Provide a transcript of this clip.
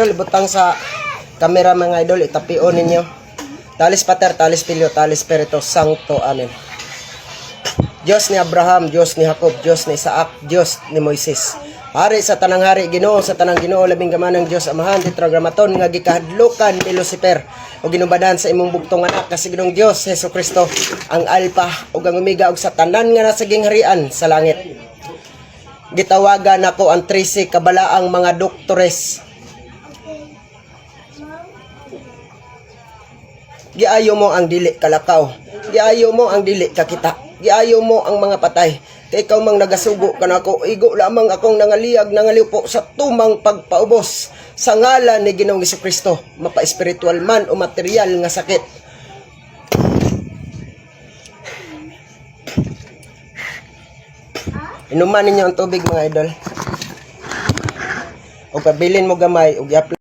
idol, ibutang sa camera mga idol, itapion ninyo. Talis Pater, Talis Filio, Talis Spiritus Sancto. Amen. Diyos ni Abraham, Diyos ni Jacob, Diyos ni Isaac, Diyos ni Moises. Hari sa tanang hari, Ginoo sa tanang Ginoo, labing gamanang Diyos Amahan, Tetragrammaton nga gikahadlukan ni Lucifer o ginubadan sa imong bugtong anak kasi Ginoong Diyos Hesukristo ang Alpha ug ang Omega ug sa tanan nga nasaging harian sa langit. Gitawagan nako ang 13 kabalaang mga doktores. Giayo mo ang dili kalakaw, giayo mo ang dili kakita, giayo mo ang mga patay. Kay ikaw mang nagasugo kanako, igo lamang akong nangaliyag nangalipo sa tumang pagpaubos sa ngalan ni Ginoong Hesukristo, mapa-espiritual man o material nga sakit. Inuman ninyo ang tubig mga idol. O pabilin mo gamay, o i-apply